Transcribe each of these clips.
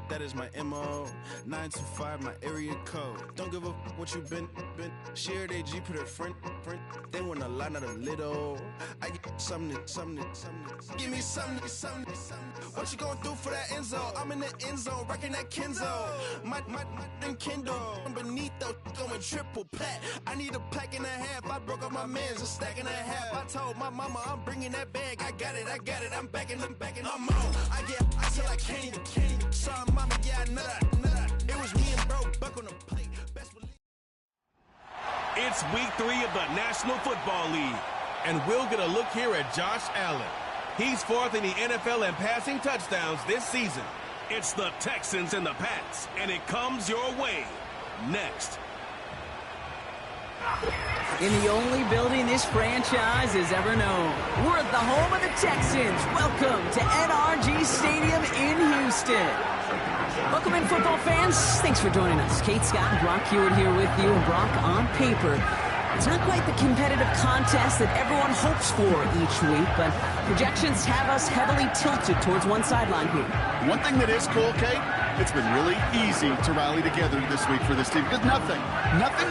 that is my MO. 925, my area code. Don't give a what you been. Share they G, put it front. They want a lot, not a little. I get something. Give me something. What you gonna do for that end zone? I'm in the end zone, rocking that Kenzo. My Kindle. I'm beneath though, going triple pack. I need a pack and a half. I broke up my mans, a stack and a half. I told my mama I'm bringing that bag. I got it. I'm backing, I'm on. I till I can't. Sorry, mama, yeah, I know that. It was me and bro, buck on the plate. It's week 3 of the National Football League, and we'll get a look here at Josh Allen. He's 4th in the NFL in passing touchdowns this season. It's the Texans and the Pats, and it comes your way next. In the only building this franchise has ever known, we're at the home of the Texans. Welcome to NRG Stadium in Houston. Welcome in, football fans. Thanks for joining us. Kate, Scott, and Brock Hewitt here with you. And Brock, on paper, it's not quite the competitive contest that everyone hopes for each week, but projections have us heavily tilted towards one sideline here. One thing that is cool, Kate, it's been really easy to rally together this week for this team because nothing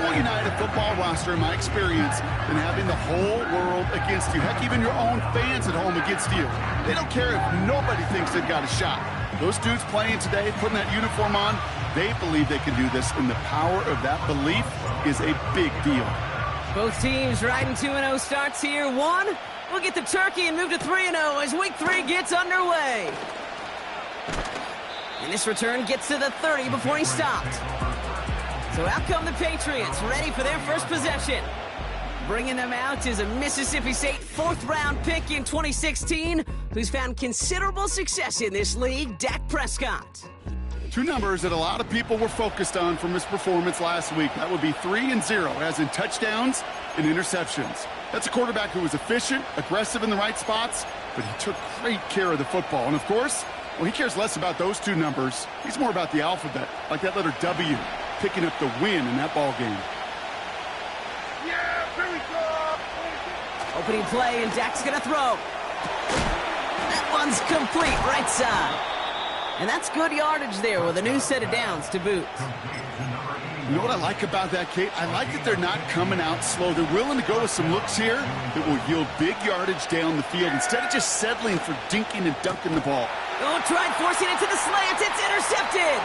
will unite a football roster, in my experience, than having the whole world against you. Heck, even your own fans at home against you. They don't care if nobody thinks they've got a shot. Those dudes playing today, putting that uniform on, they believe they can do this, and the power of that belief is a big deal. Both teams riding 2-0 starts here. We'll get the turkey and move to 3-0 as week 3 gets underway. And this return gets to the 30 before he stopped. So out come the Patriots, ready for their first possession. Bringing them out is a Mississippi State 4th-round pick in 2016, who's found considerable success in this league, Dak Prescott. 2 numbers that a lot of people were focused on from his performance last week. That would be 3 and 0, as in touchdowns and interceptions. That's a quarterback who was efficient, aggressive in the right spots, but he took great care of the football. And, of course, well, he cares less about those 2 numbers. He's more about the alphabet, like that letter W, picking up the win in that ball game. Yeah, here we go. Opening play, and Dak's going to throw. That one's complete, right side. And that's good yardage there with a new set of downs to boot. You know what I like about that, Kate? I like that they're not coming out slow. They're willing to go with some looks here that will yield big yardage down the field instead of just settling for dinking and dunking the ball. Oh, tried forcing it to the slants. It's intercepted.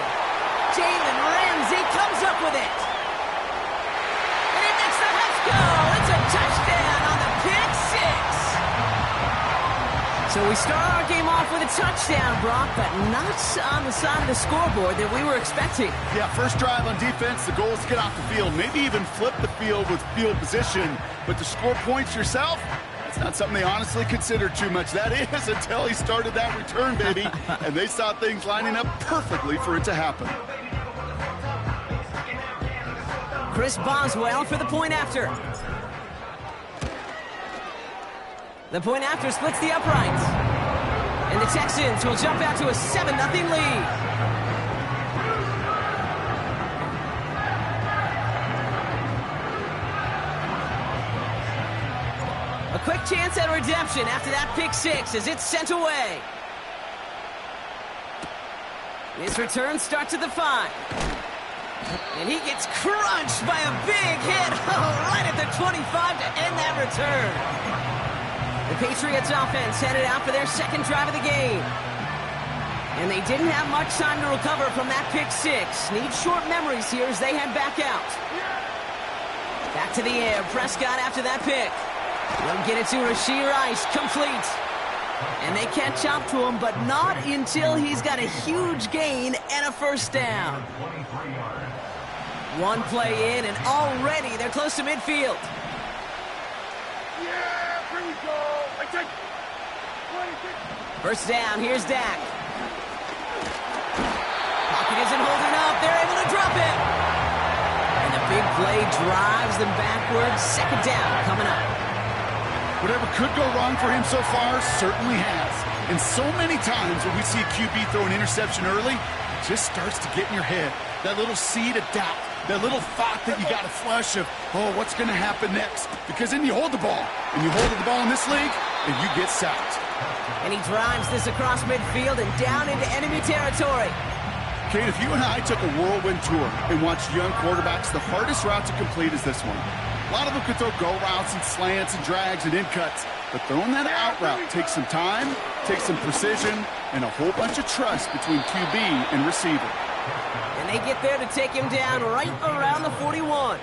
Jalen Ramsey comes up with it. And he makes the let's go. It's a touchdown on the pick 6. So we start our game off with a touchdown, Brock, but not on the side of the scoreboard that we were expecting. Yeah, first drive on defense, the goal is to get off the field, maybe even flip the field with field position, but to score points yourself, it's not something they honestly consider too much. That is until he started that return, baby, and they saw things lining up perfectly for it to happen. Chris Boswell for the point after. The point after splits the uprights. And the Texans will jump out to a 7-0 lead. A quick chance at redemption after that pick 6 as it's sent away. This return starts at the 5. And he gets crunched by a big hit right at the 25 to end that return. The Patriots offense headed out for their second drive of the game. And they didn't have much time to recover from that pick 6. Need short memories here as they head back out. Back to the air. Prescott after that pick. They'll get it to Rashee Rice. Complete. And they catch up to him, but not until he's got a huge gain and a first down. One play in, and already they're close to midfield. Yeah, here we go. First down, here's Dak. Pocket isn't holding up. They're able to drop it. And the big play drives them backwards. Second down coming up. Whatever could go wrong for him so far certainly has. And so many times when we see a QB throw an interception early, it just starts to get in your head. That little seed of doubt. That little thought that you got a flush of, oh, what's going to happen next? Because then you hold the ball. And you hold the ball in this league, and you get sacked. And he drives this across midfield and down into enemy territory. Kate, if you and I took a whirlwind tour and watched young quarterbacks, the hardest route to complete is this one. A lot of them could throw go routes and slants and drags and in cuts, but throwing that out route takes some time, takes some precision, and a whole bunch of trust between QB and receiver. And they get there to take him down right around the 41.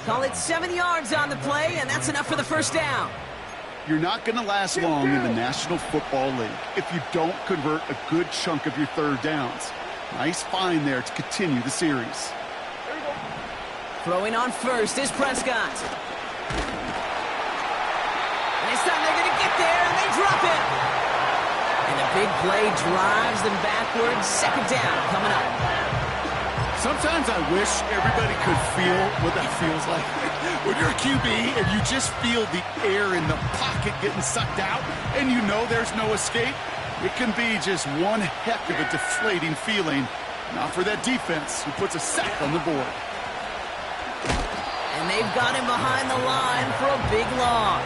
Call it 7 yards on the play, and that's enough for the first down. You're not going to last long in the National Football League if you don't convert a good chunk of your third downs. Nice find there to continue the series. Throwing on first is Prescott. And this time they're going to get there, and they drop it. And a big play drives them backwards. Second down coming up. Sometimes I wish everybody could feel what that feels like. When you're a QB and you just feel the air in the pocket getting sucked out and you know there's no escape, it can be just one heck of a deflating feeling. Not for that defense who puts a sack on the board. And they've got him behind the line for a big loss.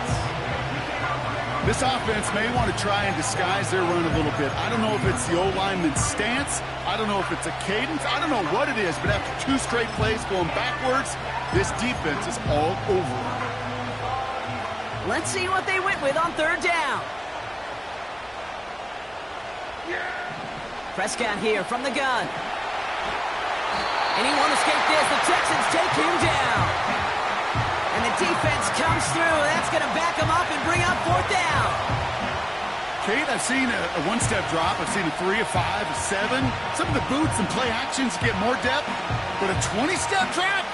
This offense may want to try and disguise their run a little bit. I don't know if it's the O-lineman's stance. I don't know if it's a cadence. I don't know what it is, but after 2 straight plays going backwards, this defense is all over it. Let's see what they went with on third down. Prescott here from the gun. And he won't escape this. The Texans take him down. And the defense comes through. That's going to back him up and bring up fourth down. Kate, I've seen a one-step drop. I've seen a 3, a 5, a 7. Some of the boots and play actions get more depth. But a 20-step drop?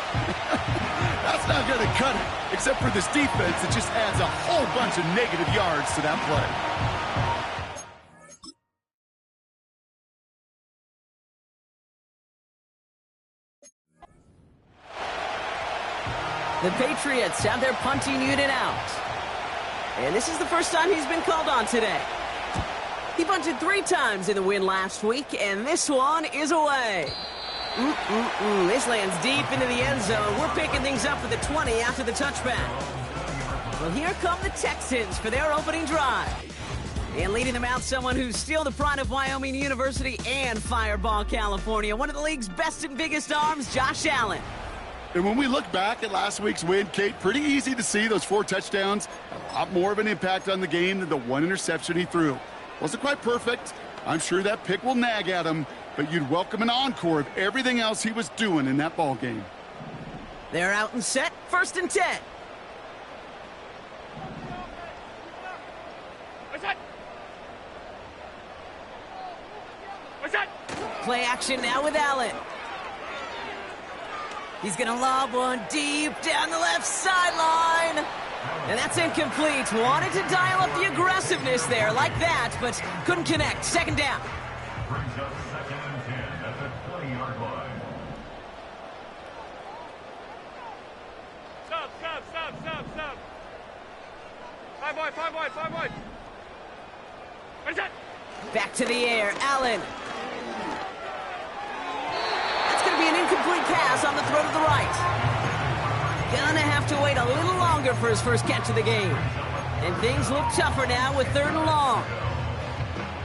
That's not going to cut it. Except for this defense that just adds a whole bunch of negative yards to that play. The Patriots have their punting unit out. And this is the first time he's been called on today. He punted 3 times in the win last week, and this one is away. This lands deep into the end zone. We're picking things up for the 20 after the touchback. Well, here come the Texans for their opening drive. And leading them out, someone who's still the pride of Wyoming University and Fireball, California. One of the league's best and biggest arms, Josh Allen. And when we look back at last week's win, Kate, pretty easy to see those 4 touchdowns. A lot more of an impact on the game than the 1 interception he threw. Wasn't quite perfect. I'm sure that pick will nag at him, but you'd welcome an encore of everything else he was doing in that ball game. They're out and set, 1st and 10. Play action now with Allen. He's going to lob one deep down the left sideline. And that's incomplete. Wanted to dial up the aggressiveness there like that, but couldn't connect. Second down. Brings up 2nd and 10 at the 20-yard line. Stop. 5 wide. Where's that? Back to the air, Allen. That's going to be an incomplete pass on the throw to the right. Gonna have to wait a little longer for his first catch of the game. And things look tougher now with 3rd and long.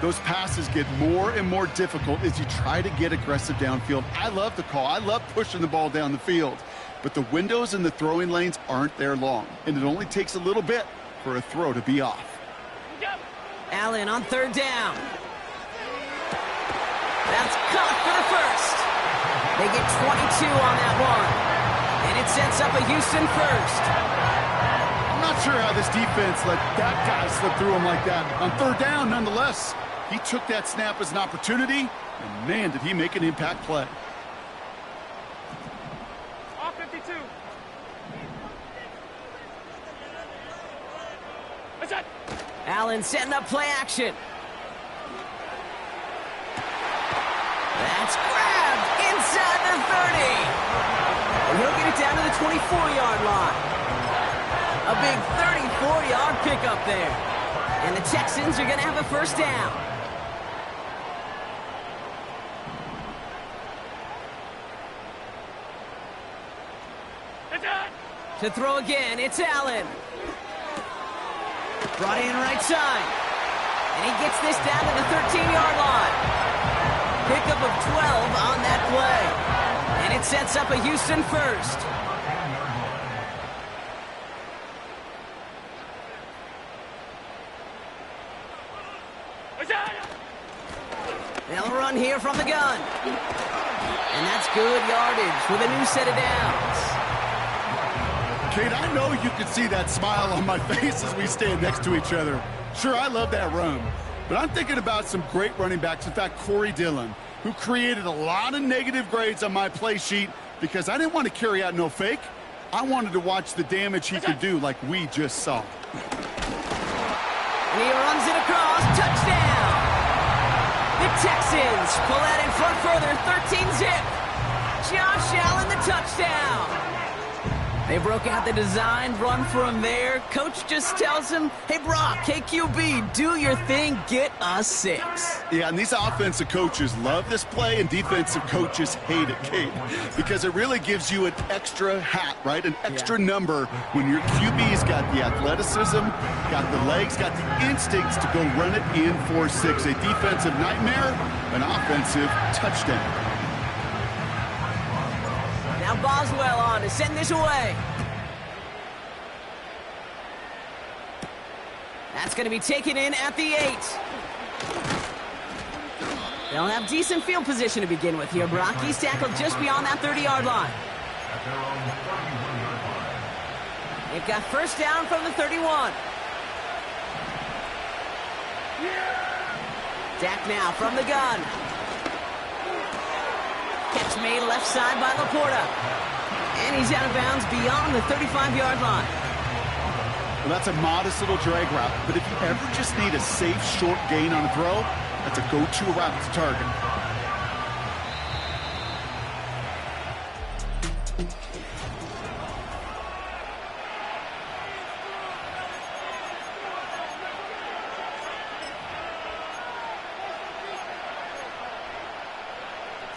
Those passes get more and more difficult as you try to get aggressive downfield. I love the call. I love pushing the ball down the field. But the windows in the throwing lanes aren't there long. And it only takes a little bit for a throw to be off. Allen on 3rd down. That's caught for the first. They get 22 on that one. And it sets up a Houston first. I'm not sure how this defense let that guy slip through him like that. On 3rd down, nonetheless, he took that snap as an opportunity, and man, did he make an impact play. Off 52. What's that? Allen setting up play action. That's grabbed inside the 30. And he'll get it down to the 24-yard line. A big 34-yard pickup there. And the Texans are going to have a first down. To throw again, it's Allen. Brought in right side. And he gets this down to the 13-yard line. pickup of 12 on that play. And it sets up a Houston first. They'll run here from the gun. And that's good yardage with a new set of downs. Kate, I know you can see that smile on my face as we stand next to each other. Sure, I love that run. But I'm thinking about some great running backs. In fact, Corey Dillon, who created a lot of negative grades on my play sheet because I didn't want to carry out no fake. I wanted to watch the damage he could do like we just saw. And he runs it across. Touchdown! The Texans pull that in front further. 13-zip. Josh Allen, the touchdown. They broke out the design run for him there. Coach just tells him, hey, Brock, KQB, do your thing, get a 6. Yeah, and these offensive coaches love this play, and defensive coaches hate it, Kate, because it really gives you an extra hat, right? An extra number when your QB's got the athleticism, got the legs, got the instincts to go run it in for 6. A defensive nightmare, an offensive touchdown. Now Boswell on to send this away. That's going to be taken in at the 8. They'll have decent field position to begin with here. Brock, he's tackled just beyond that 30-yard line. They've got first down from the 31. Dak now from the gun. Catch made left side by Laporta. And he's out of bounds beyond the 35-yard line. Well, that's a modest little drag route, but if you ever just need a safe, short gain on a throw, that's a go-to route to target.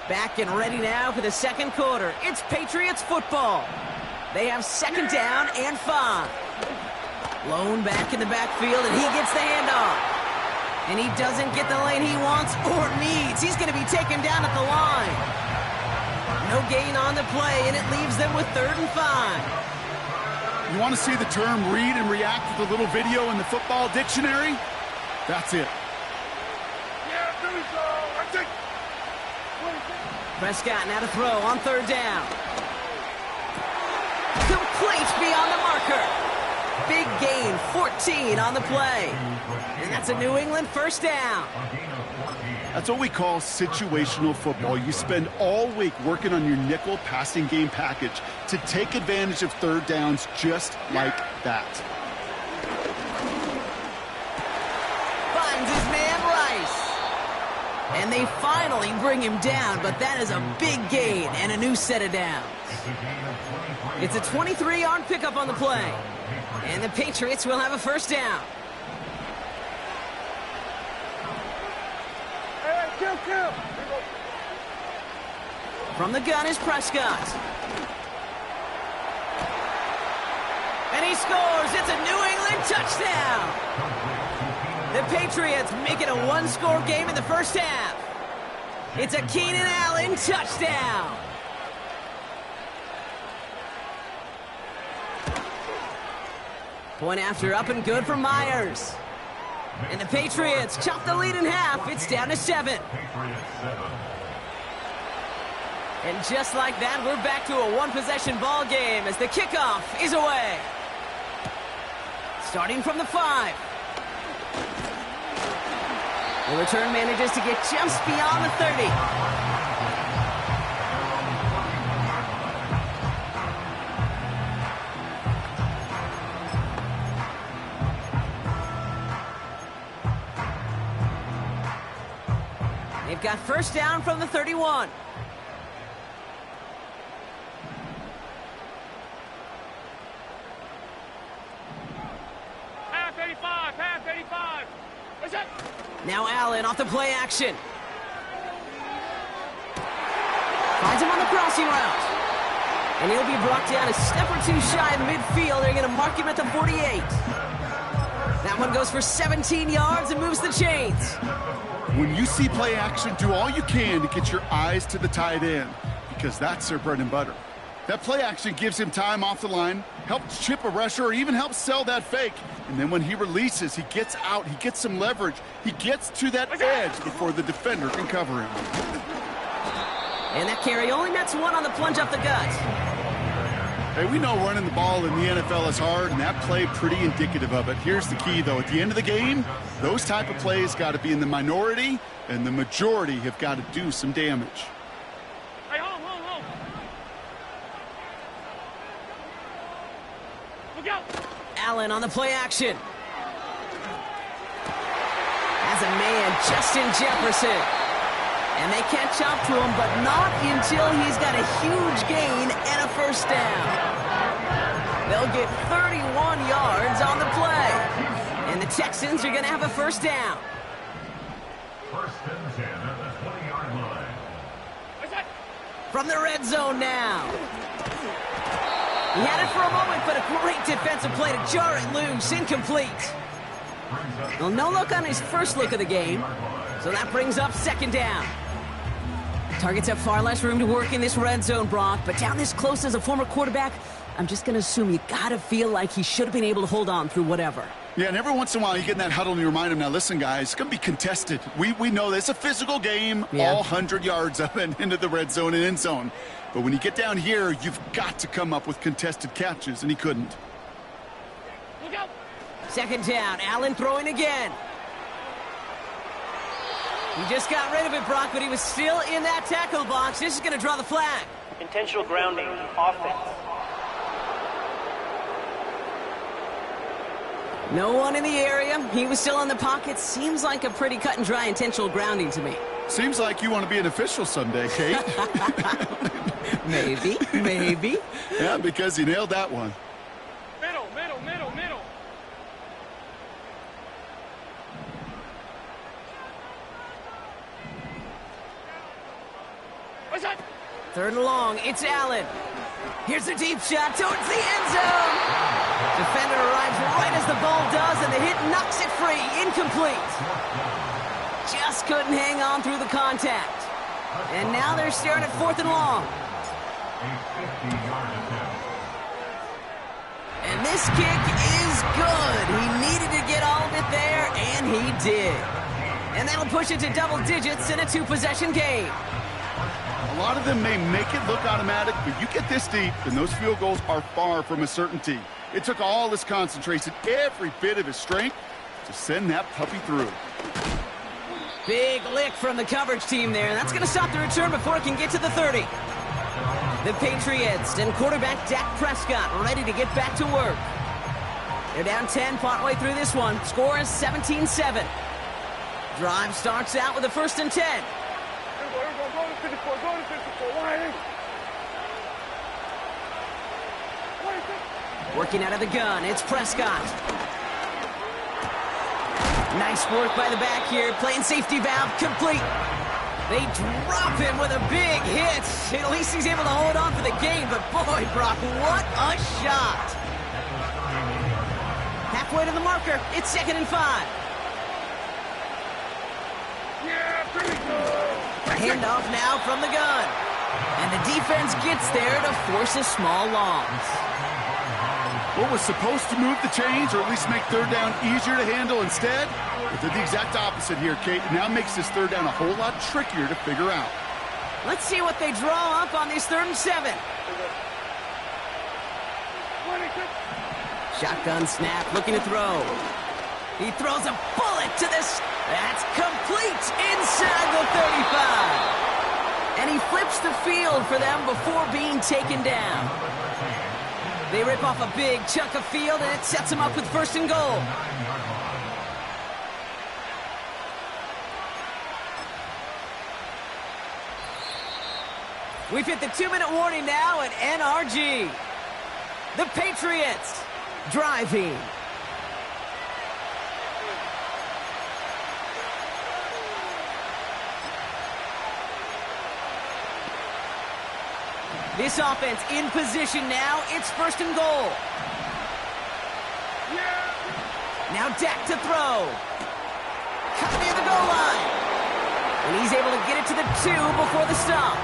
Back and ready now for the second quarter. It's Patriots football. They have second down and 5. Lone back in the backfield, and he gets the handoff. And he doesn't get the lane he wants or needs. He's going to be taken down at the line. No gain on the play, and it leaves them with 3rd and 5. You want to see the term read and react with a little video in the football dictionary? That's it. Prescott now to throw on 3rd down. Complete beyond the marker. Big gain, 14 on the play. And that's a New England first down. That's what we call situational football. You spend all week working on your nickel passing game package to take advantage of 3rd downs just like that. Finds his man Rice. And they finally bring him down, but that is a big gain and a new set of downs. It's a 23-yard pickup on the play. And the Patriots will have a first down. From the gun is Prescott. And he scores. It's a New England touchdown. The Patriots make it a 1-score game in the first half. It's a Keenan Allen touchdown. Point after up and good for Myers. And the Patriots chop the lead in half. It's down to 7. And just like that, we're back to a 1-possession ball game as the kickoff is away. Starting from the 5. The return manages to get just beyond the 30. They've got first down from the 31. Half 85, half 85. What's that? Now Allen off the play action. Finds him on the crossing route. And he'll be brought down a step or two shy of midfield. They're going to mark him at the 48. That one goes for 17 yards and moves the chains. When you see play action, do all you can to get your eyes to the tight end, because that's their bread and butter. That play action gives him time off the line, helps chip a rusher, or even helps sell that fake. And then when he releases, he gets out, he gets some leverage, he gets to that edge before the defender can cover him. And that carry only nets one on the plunge up the gut. Hey, we know running the ball in the NFL is hard, and that play pretty indicative of it. Here's the key, though. At the end of the game, those type of plays got to be in the minority, and the majority have got to do some damage. Hey, hold. Look out. Allen on the play action. Has a man, Justin Jefferson. And they catch up to him, but not until he's got a huge gain and a first down. They'll get 31 yards on the play. And the Texans are going to have a first down. First and 10 at the 20-yard line. From the red zone now. He had it for a moment, but a great defensive play to jar it loose. Incomplete. Well, no look on his first look of the game. So that brings up second down. Targets have far less room to work in this red zone, Brock, but down this close as a former quarterback, I'm just going to assume you got to feel like he should have been able to hold on through whatever. Yeah, and every once in a while you get in that huddle and you remind him, now listen, guys, it's going to be contested. We know this. It's a physical game, all 100 yards up and into the red zone and end zone. But when you get down here, you've got to come up with contested catches, and he couldn't. Look out. Second down, Allen throwing again. He just got rid of it, Brock, but he was still in that tackle box. This is going to draw the flag. Intentional grounding, offense. No one in the area. He was still in the pocket. Seems like a pretty cut and dry intentional grounding to me. Seems like you want to be an official someday, Kate. Maybe. Yeah, because he nailed that one. Middle. What's that? Third and long, it's Allen. Here's a deep shot towards the end zone. Defender arrives right as the ball does, and the hit knocks it free. Incomplete. Just couldn't hang on through the contact. And now they're staring at fourth and long. A 50-yard attempt. And this kick is good. He needed to get all of it there, and he did. And that'll push it to double digits in a two-possession game. A lot of them may make it look automatic, but you get this deep, and those field goals are far from a certainty. It took all his concentration, every bit of his strength, to send that puppy through. Big lick from the coverage team there. That's going to stop the return before it can get to the 30. The Patriots and quarterback Dak Prescott ready to get back to work. They're down 10 partway through this one. Score is 17-7. Drive starts out with a first and 10. Go to 54. Why? Working out of the gun, it's Prescott. Nice work by the back here. Playing safety valve complete. They drop him with a big hit. At least he's able to hold on for the game. But boy, Brock, what a shot. Halfway to the marker. It's 2nd and 5. Yeah, pretty good. Handoff now from the gun. And the defense gets there to force a small loss. What was supposed to move the chains, or at least make third down easier to handle instead, it did the exact opposite here, Kate. It now makes this third down a whole lot trickier to figure out. Let's see what they draw up on this 3rd and 7. Shotgun snap, looking to throw. He throws a bullet to this. That's complete inside the 35. And he flips the field for them before being taken down. They rip off a big chunk of field, and it sets them up with 1st and goal. We've hit the 2-minute warning now at NRG. The Patriots driving. This offense in position now. It's 1st and goal. Now Dak to throw. Cut near the goal line. And he's able to get it to the 2 before the stop.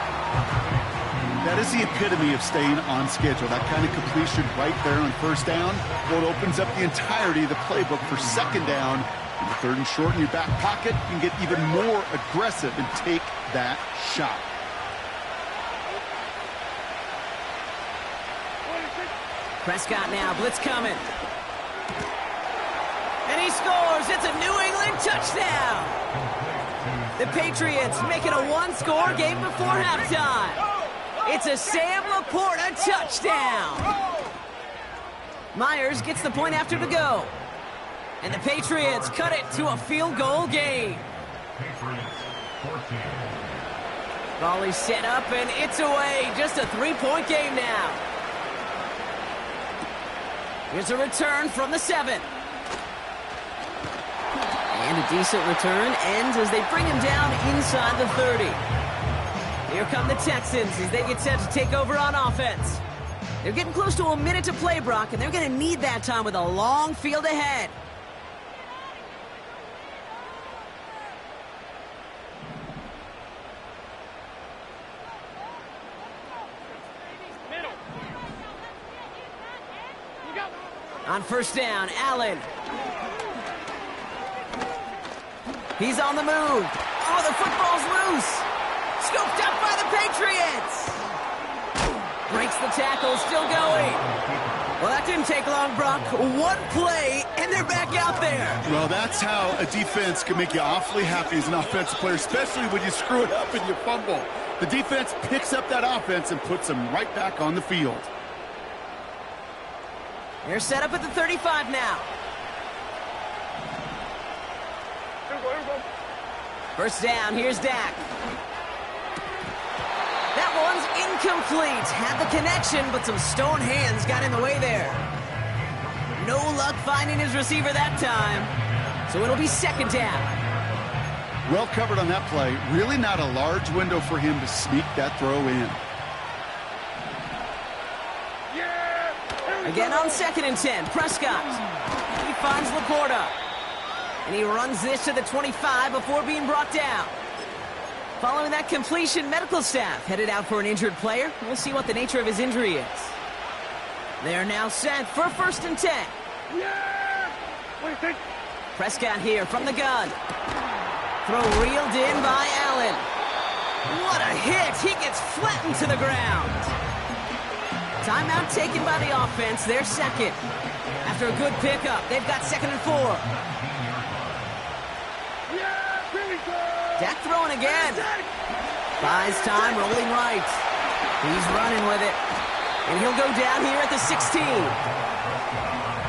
That is the epitome of staying on schedule. That kind of completion right there on first down. Well, it opens up the entirety of the playbook for second down. In the 3rd and short in your back pocket, you can get even more aggressive and take that shot. Prescott now, blitz coming. And he scores. It's a New England touchdown. The Patriots make it a one-score game before halftime. It's a Sam Laporta touchdown. Myers gets the point after the go. And the Patriots cut it to a field goal game. Ball is set up and it's away. Just a 3-point game now. Here's a return from the 7. And a decent return ends as they bring him down inside the 30. Here come the Texans as they get set to take over on offense. They're getting close to a minute to play, Brock, and they're going to need that time with a long field ahead. On first down, Allen. He's on the move. Oh, the football's loose. Scooped up by the Patriots. Breaks the tackle, still going. Well, that didn't take long, Brock. One play, and they're back out there. Well, that's how a defense can make you awfully happy as an offensive player, especially when you screw it up and you fumble. The defense picks up that offense and puts them right back on the field. They're set up at the 35 now. First down, here's Dak. That one's incomplete. Had the connection, but some stone hands got in the way there. No luck finding his receiver that time. So it'll be second down. Well covered on that play. Really not a large window for him to sneak that throw in. Again on 2nd and 10, Prescott. He finds Laporta. And he runs this to the 25 before being brought down. Following that completion, medical staff headed out for an injured player. We'll see what the nature of his injury is. They're now set for 1st and 10. Prescott here from the gun. Throw reeled in by Allen. What a hit! He gets flattened to the ground. Timeout taken by the offense, their second. After a good pickup, they've got 2nd and 4. Dak throwing again. Buys time, rolling right. He's running with it. And he'll go down here at the 16.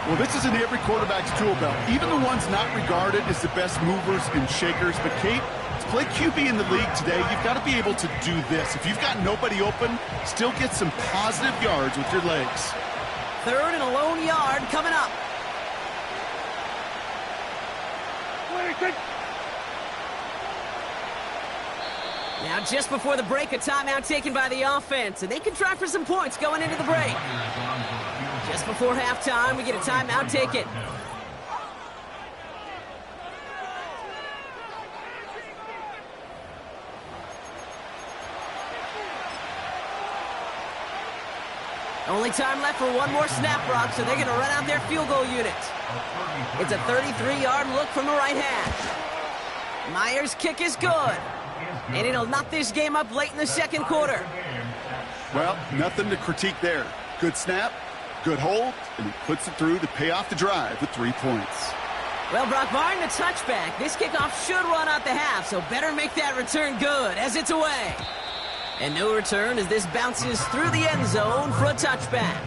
Well, this is in every quarterback's tool belt. Even the ones not regarded as the best movers and shakers. But, Kate, to play QB in the league today, you've got to be able to do this. If you've got nobody open, still get some positive yards with your legs. 3rd and a lone yard coming up. Now, just before the break, a timeout taken by the offense, and they can try for some points going into the break. Just before halftime, we get a timeout taken. Only time left for one more snap, Brock, so they're going to run out their field goal unit. It's a 33-yard look from the right hash. Myers' kick is good. And it'll knock this game up late in the 2nd quarter. Well, nothing to critique there. Good snap, good hold, and he puts it through to pay off the drive with 3 points. Well, Brock, barring the touchback, this kickoff should run out the half, so better make that return good as it's away. And no return as this bounces through the end zone for a touchback.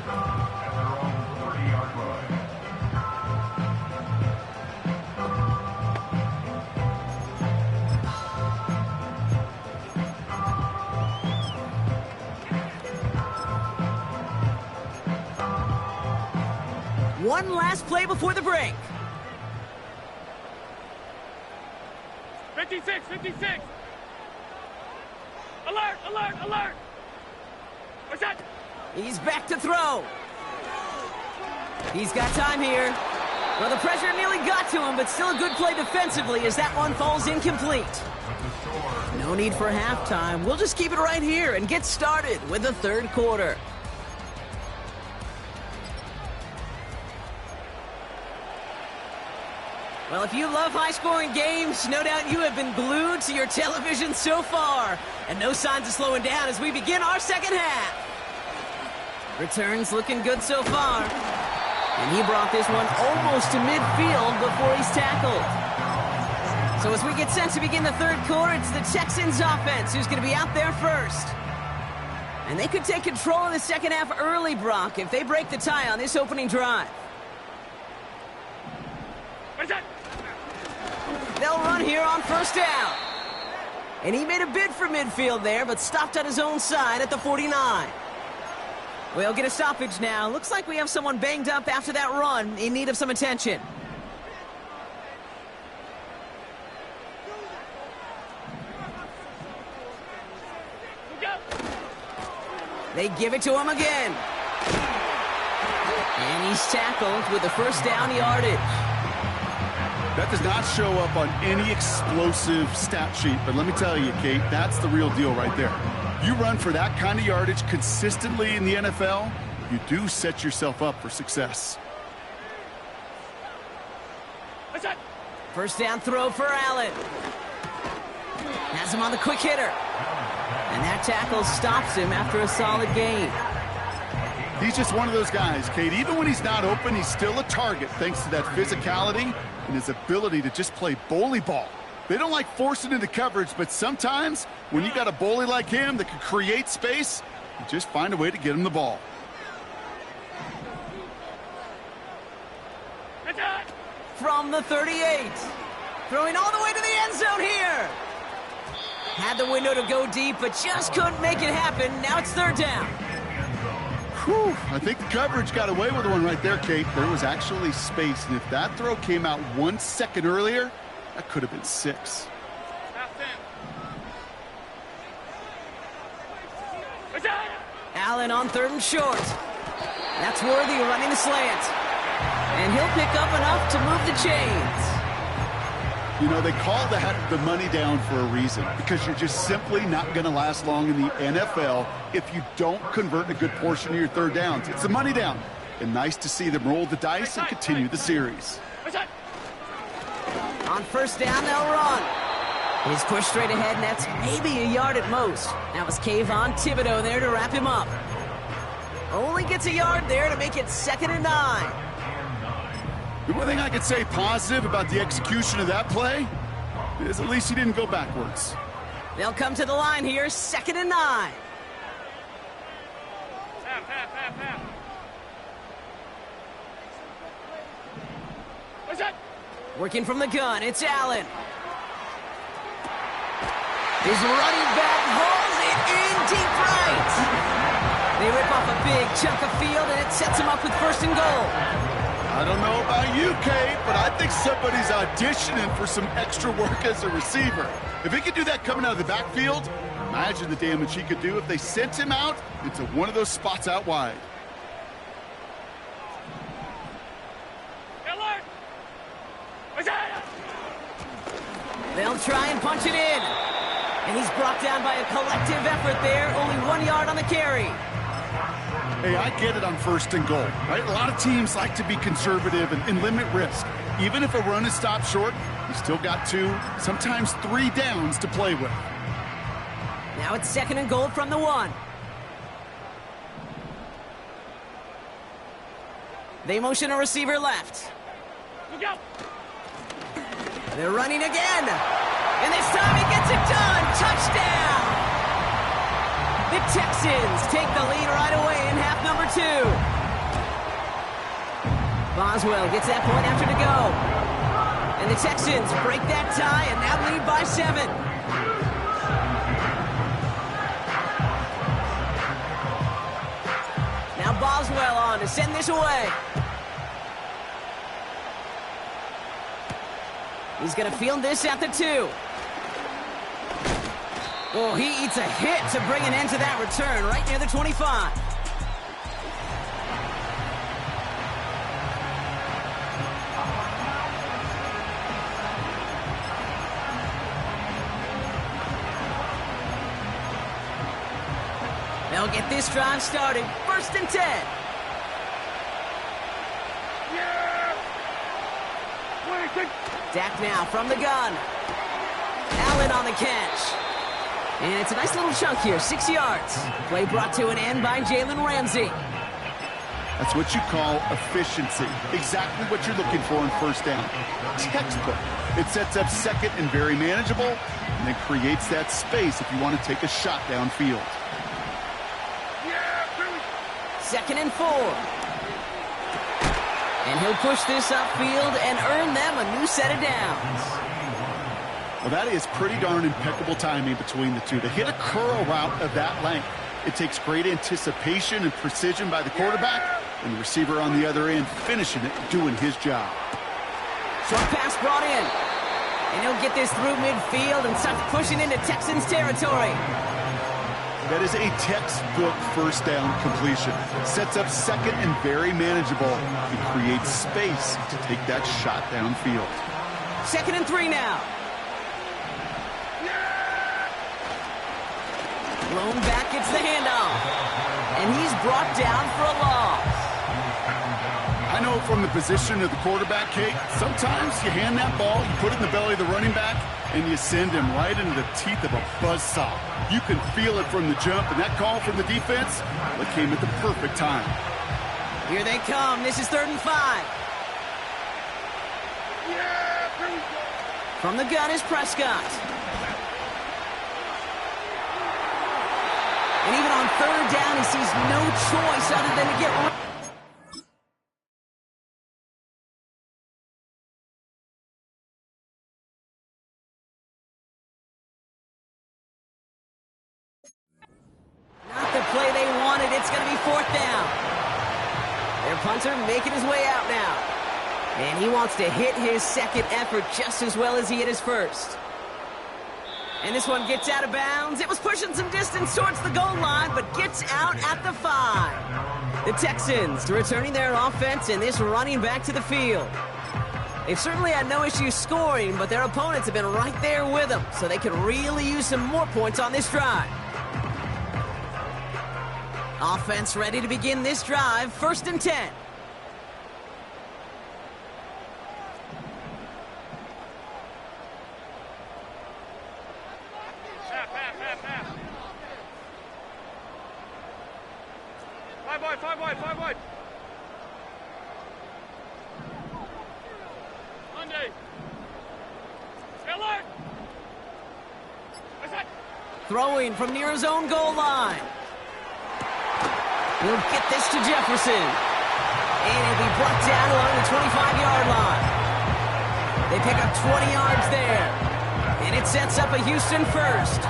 One last play before the break. 56, 56. Alert, alert, alert. What's that? He's back to throw. He's got time here. Well, the pressure nearly got to him, but still a good play defensively as that one falls incomplete. No need for halftime. We'll just keep it right here and get started with the third quarter. Well, if you love high-scoring games, no doubt you have been glued to your television so far. And no signs of slowing down as we begin our second half. Returns looking good so far. And he brought this one almost to midfield before he's tackled. So as we get set to begin the third quarter, it's the Texans offense who's going to be out there first. And they could take control of the second half early, Brock, if they break the tie on this opening drive. They'll run here on first down. And he made a bid for midfield there, but stopped on his own side at the 49. We'll get a stoppage now. Looks like we have someone banged up after that run in need of some attention. They give it to him again. And he's tackled with the first down yardage. That does not show up on any explosive stat sheet, but let me tell you, Kate, that's the real deal right there. You run for that kind of yardage consistently in the NFL, you do set yourself up for success. First down throw for Allen. Has him on the quick hitter. And that tackle stops him after a solid gain. He's just one of those guys, Kate. Even when he's not open, he's still a target thanks to that physicality and his ability to just play bully ball. They don't like forcing into coverage, but sometimes when you got a bully like him that can create space, you just find a way to get him the ball. From the 38. Throwing all the way to the end zone here. Had the window to go deep, but just couldn't make it happen. Now it's third down. Whew, I think the coverage got away with one right there, Kate. There was actually space, and if that throw came out 1 second earlier, that could have been 6. Allen on third and short. That's Worthy running the slant. And he'll pick up enough to move the chains. You know, they call that the money down for a reason, because you're just simply not going to last long in the NFL if you don't convert a good portion of your third downs. It's the money down. And nice to see them roll the dice and continue the series. On first down, they'll run. He's pushed straight ahead, and that's maybe a yard at most. That was Kayvon Thibodeau there to wrap him up. Only gets a yard there to make it 2nd and 9. The one thing I could say positive about the execution of that play is at least he didn't go backwards. They'll come to the line here, 2nd and 9. Working from the gun, it's Allen. His running back hauls it in deep right. They rip off a big chunk of field, and it sets him up with 1st and goal. I don't know about you, Kate, but I think somebody's auditioning for some extra work as a receiver. If he could do that coming out of the backfield, imagine the damage he could do if they sent him out into one of those spots out wide. They'll try and punch it in. And he's brought down by a collective effort there. Only 1 yard on the carry. Hey, I get it on 1st and goal, right? A lot of teams like to be conservative and limit risk. Even if a run is stopped short, you still got 2, sometimes 3 downs to play with. Now it's 2nd and goal from the 1. They motion a receiver left. They're running again. And this time he gets it done. Touchdown! The Texans take the lead right away in half number 2. Boswell gets that point after to go. And the Texans break that tie and now lead by 7. Now Boswell on to send this away. He's going to field this at the 2. Oh, he eats a hit to bring an end to that return right near the 25. They'll get this drive started. 1st and 10. Dak now from the gun. Allen on the catch. And it's a nice little chunk here, 6 yards. Play brought to an end by Jalen Ramsey. That's what you call efficiency. Exactly what you're looking for in 1st down. Textbook. It sets up 2nd and very manageable, and then creates that space if you want to take a shot downfield. 2nd and 4. And he'll push this upfield and earn them a new set of downs. Well, that is pretty darn impeccable timing between the two. To hit a curl route of that length, it takes great anticipation and precision by the quarterback, and the receiver on the other end finishing it, doing his job. Short pass brought in. And he'll get this through midfield and start pushing into Texans territory. That is a textbook 1st down completion. Sets up 2nd and very manageable and creates space to take that shot downfield. 2nd and 3 now. Blown back gets the handoff. And he's brought down for a loss. I know from the position of the quarterback, Kate, sometimes you hand that ball, you put it in the belly of the running back, and you send him right into the teeth of a buzzsaw. You can feel it from the jump, and that call from the defense, it came at the perfect time. Here they come. This is 3rd and 5. From the gun is Prescott. And even on 3rd down, he sees no choice other than to get... Not the play they wanted. It's going to be 4th down. Their punter making his way out now. And he wants to hit his 2nd effort just as well as he hit his 1st. And this one gets out of bounds. It was pushing some distance towards the goal line, but gets out at the 5. The Texans returning their offense and this running back to the field. They've certainly had no issue scoring, but their opponents have been right there with them, so they can really use some more points on this drive. Offense ready to begin this drive. 1st and 10. Five wide. Monday. Stay alert. Throwing from near his own goal line. He'll get this to Jefferson. And he'll be brought down along the 25-yard line. They pick up 20 yards there. And it sets up a Houston 1st.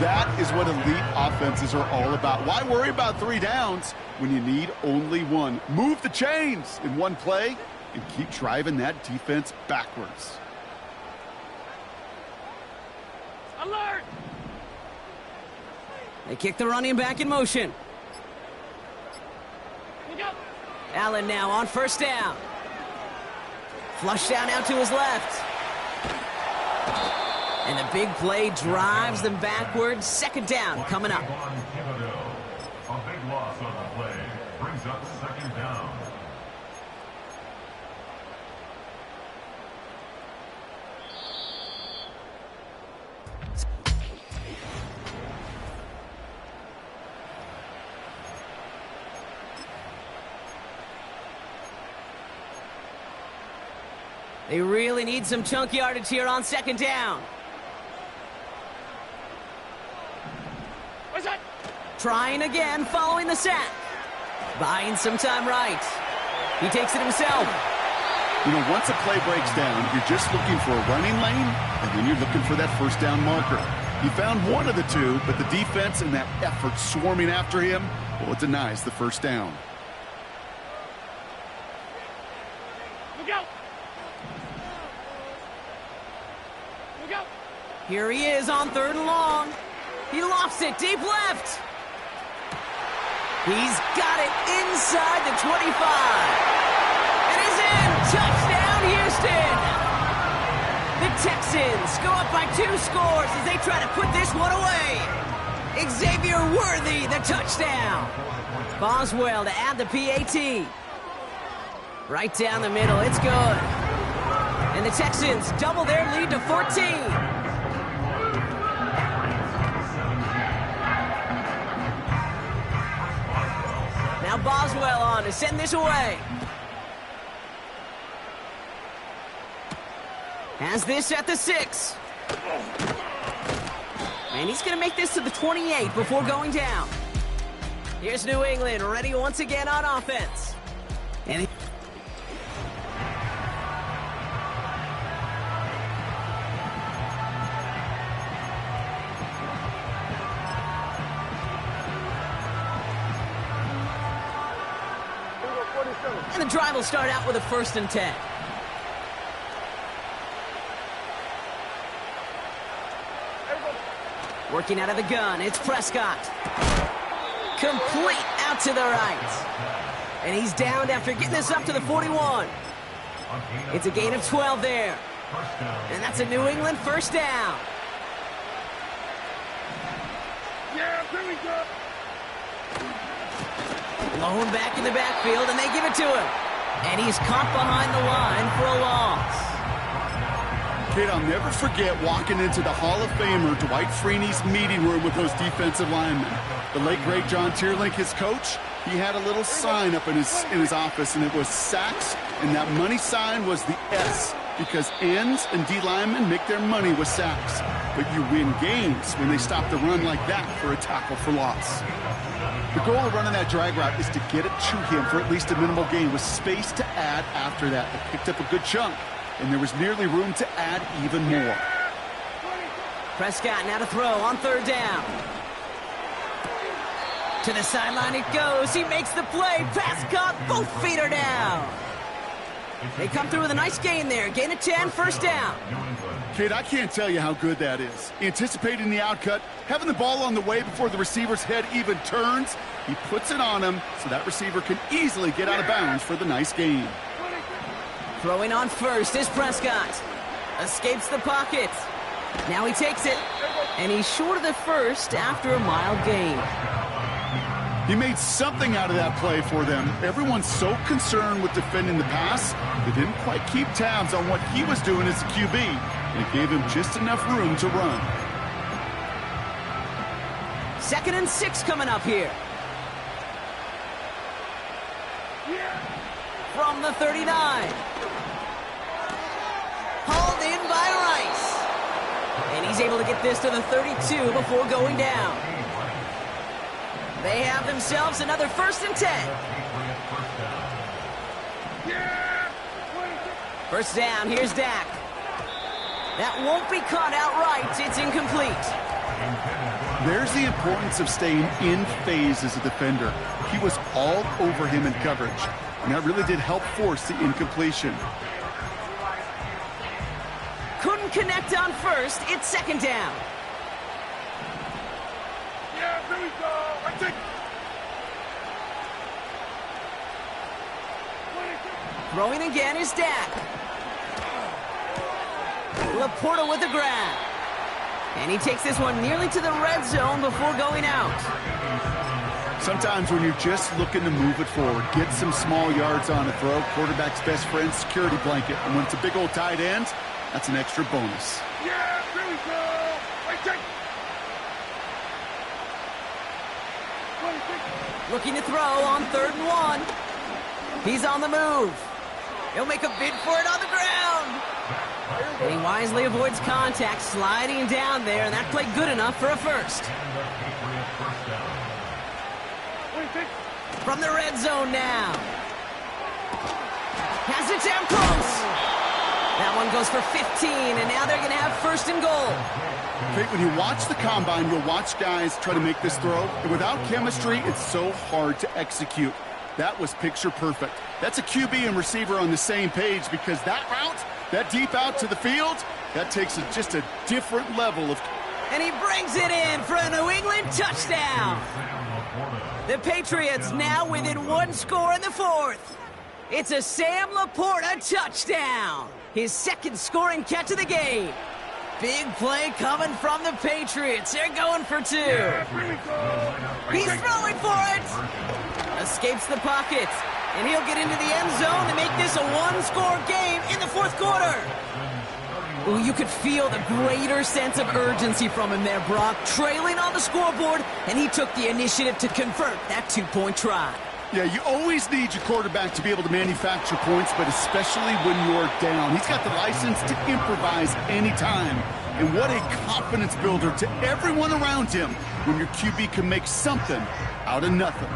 That is what elite offenses are all about. Why worry about 3 downs when you need only 1? Move the chains in one play and keep driving that defense backwards. Alert! They kick the running back in motion. Allen now on 1st down. Flush down out to his left. And the big play drives them backwards. 2nd down coming up. A big loss on the play brings up 2nd down. They really need some chunk yardage here on 2nd down. What's that? Trying again, following the sack. Buying some time right. He takes it himself. You know, once a play breaks down, you're just looking for a running lane, and then you're looking for that 1st down marker. He found one of the two, but the defense and that effort swarming after him, well, it denies the 1st down. Look out! Look out! Here he is on 3rd and long. He lofts it deep left. He's got it inside the 25. It is in. Touchdown, Houston. The Texans go up by 2 scores as they try to put this one away. Xavier Worthy, the touchdown. Boswell to add the PAT. Right down the middle, it's good. And the Texans double their lead to 14. Now Boswell on to send this away. Has this at the 6. And he's going to make this to the 28 before going down. Here's New England ready once again on offense. And the drive will start out with a 1st and 10. Working out of the gun, it's Prescott. Complete out to the right. And he's downed after getting this up to the 41. It's a gain of 12 there. And that's a New England 1st down. Yeah, here we go. Blown back in the backfield, and they give it to him. And he's caught behind the line for a loss. Kid, I'll never forget walking into the Hall of Famer Dwight Freeney's meeting room with those defensive linemen. The late, great John Tierlink, his coach, he had a little sign up in his office, and it was sacks, and that money sign was the S, because ends and D linemen make their money with sacks. But you win games when they stop the run like that for a tackle for loss. The goal of running that drag route is to get it to him for at least a minimal gain with space to add after that. They picked up a good chunk, and there was nearly room to add even more. Prescott now to throw on 3rd down. To the sideline it goes. He makes the play. Pass caught. Both feet are down. They come through with a nice gain there. Gain of 10, 1st down. Kid, I can't tell you how good that is. Anticipating the outcut, having the ball on the way before the receiver's head even turns, he puts it on him so that receiver can easily get out of bounds for the nice gain. Throwing on 1st is Prescott. Escapes the pocket. Now he takes it. And he's short of the 1st after a mild gain. He made something out of that play for them. Everyone's so concerned with defending the pass, they didn't quite keep tabs on what he was doing as a QB. And it gave him just enough room to run. 2nd and 6 coming up here. From the 39. Hauled in by Rice. And he's able to get this to the 32 before going down. They have themselves another 1st and 10. 1st down, here's Dak. That won't be caught outright. It's incomplete. There's the importance of staying in phase as a defender. He was all over him in coverage, and that really did help force the incompletion. Couldn't connect on 1st. It's 2nd down. Yeah, here we go. I think. Throwing again is Dak. Laporta with the grab. And he takes this one nearly to the red zone before going out. Sometimes when you're just looking to move it forward, get some small yards on a throw, quarterback's best friend, security blanket. And when it's a big old tight end, that's an extra bonus. Yeah, here we go. I think. Looking to throw on 3rd and 1. He's on the move. He'll make a bid for it on the ground. And he wisely avoids contact, sliding down there, and that played good enough for a 1st. From the red zone now. Has it down close. That one goes for 15, and now they're going to have 1st and goal. Okay, when you watch the combine, you'll watch guys try to make this throw, and without chemistry, it's so hard to execute. That was picture perfect. That's a QB and receiver on the same page, because that route, that deep out to the field, that takes just a different level of... And he brings it in for a New England touchdown. The Patriots now within 1 score in the 4th. It's a Sam Laporta touchdown. His 2nd scoring catch of the game. Big play coming from the Patriots. They're going for two. Yeah, here we go. He's throwing for it. Escapes the pocket. And he'll get into the end zone to make this a one-score game in the fourth quarter. Ooh, you could feel the greater sense of urgency from him there, Brock. Trailing on the scoreboard, and he took the initiative to convert that two-point try. Yeah, you always need your quarterback to be able to manufacture points, but especially when you're down. He's got the license to improvise anytime. And what a confidence builder to everyone around him when your QB can make something out of nothing.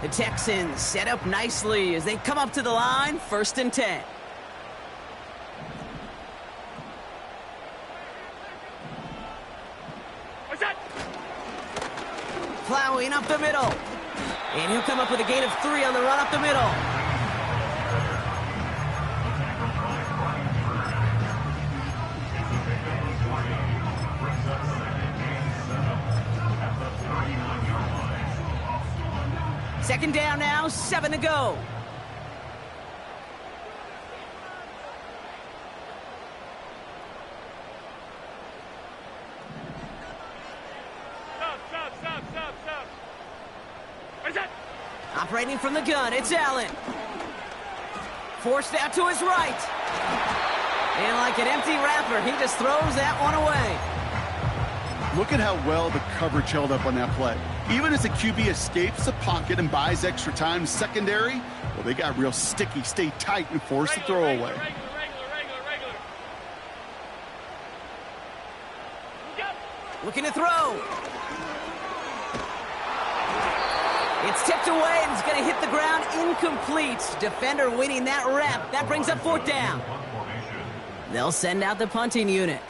The Texans set up nicely as they come up to the line, 1st and 10. Plowing up the middle. And he'll come up with a gain of 3 on the run up the middle. Second down now, 7 to go. Operating from the gun, it's Allen. Forced out to his right. And like an empty wrapper, he just throws that one away. Look at how well the coverage held up on that play. Even as the QB escapes the pocket and buys extra time secondary, well, they got real sticky, stay tight, and force the throw away. Looking to throw. It's tipped away and it's going to hit the ground incomplete. Defender winning that rep. That brings up 4th down. They'll send out the punting unit.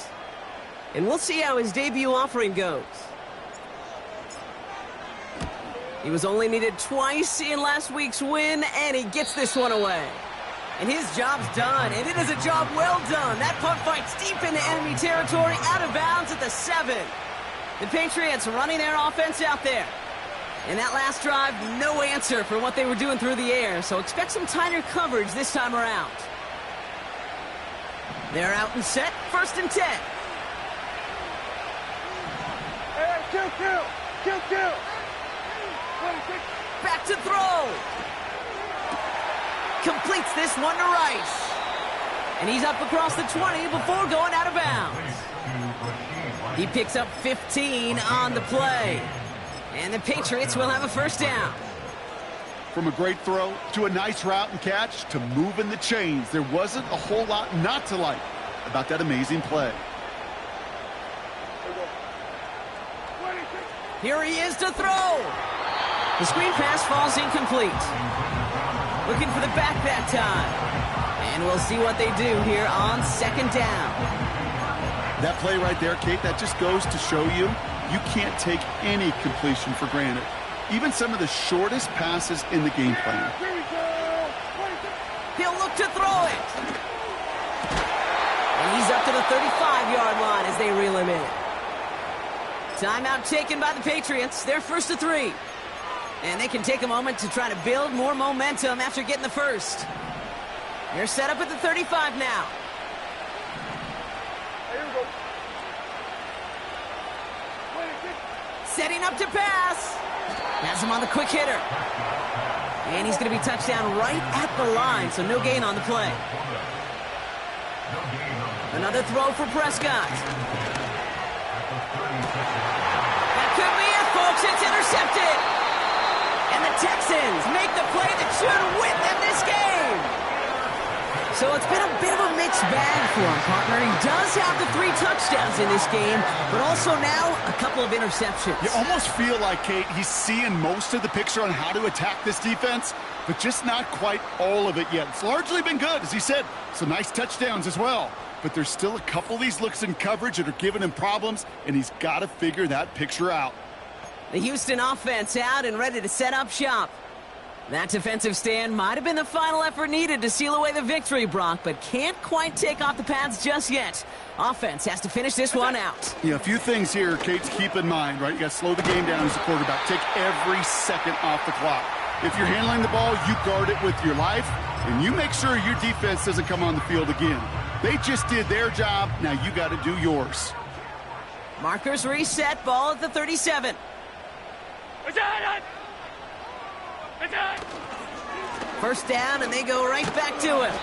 And we'll see how his debut offering goes. He was only needed twice in last week's win, and he gets this one away. And his job's done, and it is a job well done. That punt fights deep into enemy territory, out of bounds at the 7. The Patriots running their offense out there. And that last drive, no answer for what they were doing through the air, so expect some tighter coverage this time around. They're out and set, 1st and 10. Hey, kill. Back to throw. Completes this one to Rice. And he's up across the 20 before going out of bounds. He picks up 15 on the play. And the Patriots will have a 1st down. From a great throw to a nice route and catch to moving the chains, there wasn't a whole lot not to like about that amazing play. Here he is to throw. The screen pass falls incomplete. Looking for the back that time. And we'll see what they do here on 2nd down. That play right there, Kate, that just goes to show you can't take any completion for granted. Even some of the shortest passes in the game plan. He'll look to throw it. And he's up to the 35-yard line as they reel him in. Timeout taken by the Patriots. They're 1st to 3. And they can take a moment to try to build more momentum after getting the first. They're set up at the 35 now. Setting up to pass. Has him on the quick hitter. And he's going to be touched down right at the line, so no gain on the play. Another throw for Prescott. That could be it, folks. It's intercepted. And the Texans make the play that should win them this game. So it's been a bit of a mixed bag for him, partner. He does have the 3 touchdowns in this game, but also now a couple of interceptions. You almost feel like, Kate, he's seeing most of the picture on how to attack this defense, but just not quite all of it yet. It's largely been good, as he said. Some nice touchdowns as well. But there's still a couple of these looks in coverage that are giving him problems, and he's got to figure that picture out. The Houston offense out and ready to set up shop. That defensive stand might have been the final effort needed to seal away the victory, Brock, but can't quite take off the pads just yet. Offense has to finish this one out. Yeah, a few things here, Kate, to keep in mind, right? You got to slow the game down as a quarterback. Take every second off the clock. If you're handling the ball, you guard it with your life. And you make sure your defense doesn't come on the field again. They just did their job. Now you got to do yours. Markers reset, ball at the 37. First down, and they go right back to him.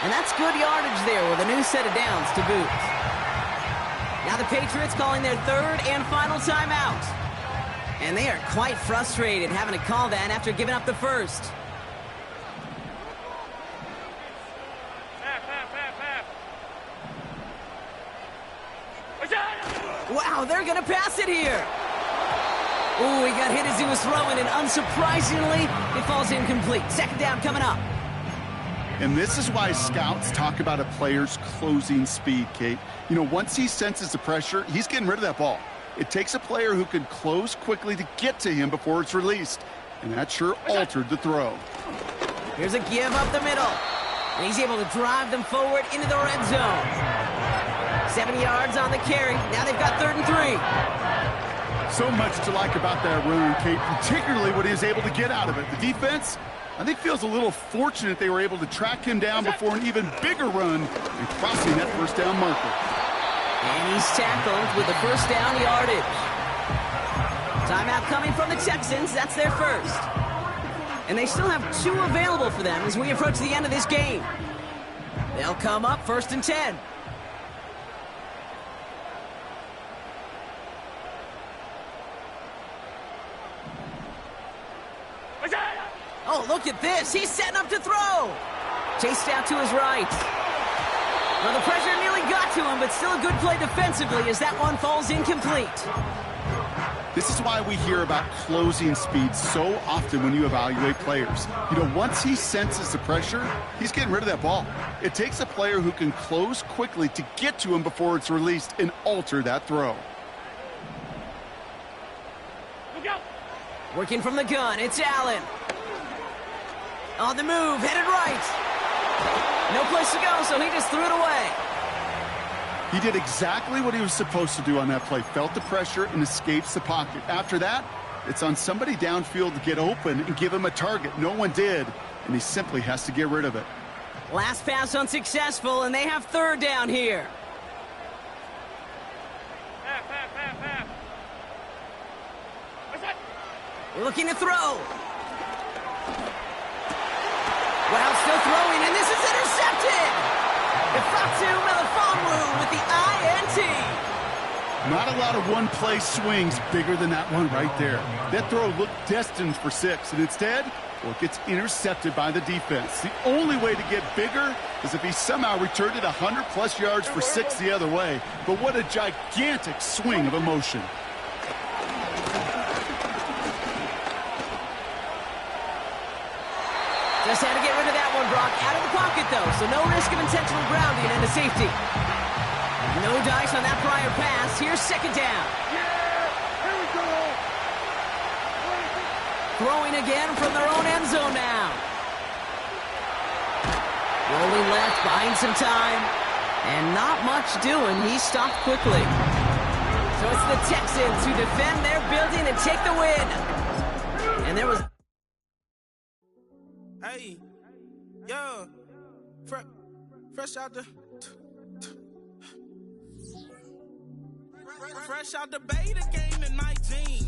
And that's good yardage there with a new set of downs to boot. Now the Patriots calling their third and final timeout. And they are quite frustrated having to call that after giving up the first. Wow, they're going to pass it here. Ooh, he got hit as he was throwing, and unsurprisingly, it falls incomplete. Second down coming up. And this is why scouts talk about a player's closing speed, Kate. You know, once he senses the pressure, he's getting rid of that ball. It takes a player who can close quickly to get to him before it's released. And that sure altered the throw. Here's a give up the middle. And he's able to drive them forward into the red zone. 7 yards on the carry. Now they've got 3rd and 3. So much to like about that run, Kate, particularly what he was able to get out of it. The defense, I think, feels a little fortunate they were able to track him down before an even bigger run and crossing that first down marker. And he's tackled with the first down yardage. Timeout coming from the Texans. That's their first. And they still have 2 available for them as we approach the end of this game. They'll come up 1st and 10. Oh, look at this. He's setting up to throw. Chased out to his right. Well, the pressure nearly got to him, but still a good play defensively as that one falls incomplete. This is why we hear about closing speed so often when you evaluate players. You know, once he senses the pressure, he's getting rid of that ball. It takes a player who can close quickly to get to him before it's released and alter that throw. Working from the gun, it's Allen. On the move, headed right. No place to go, so he just threw it away. He did exactly what he was supposed to do on that play. Felt the pressure and escapes the pocket. After that, it's on somebody downfield to get open and give him a target. No one did, and he simply has to get rid of it. Last pass unsuccessful, and they have 3rd down here. Looking to throw. Wow, still throwing, and this is intercepted! Ifatu Melifonwu with the INT. Not a lot of one-play swings bigger than that one right there. That throw looked destined for 6, and instead, well, it gets intercepted by the defense. The only way to get bigger is if he somehow returned it 100-plus yards for 6 the other way. But what a gigantic swing of emotion. Just had to get rid of that one, Brock. Out of the pocket, though, so no risk of intentional grounding and a safety. No dice on that prior pass. Here's 2nd down. Here we go. Throwing again from their own end zone now. Rolling left, buying some time. And not much doing. He stopped quickly. So it's the Texans who defend their building and take the win. And there was... Hey, yo, fresh out the fresh out the beta game in my jeans.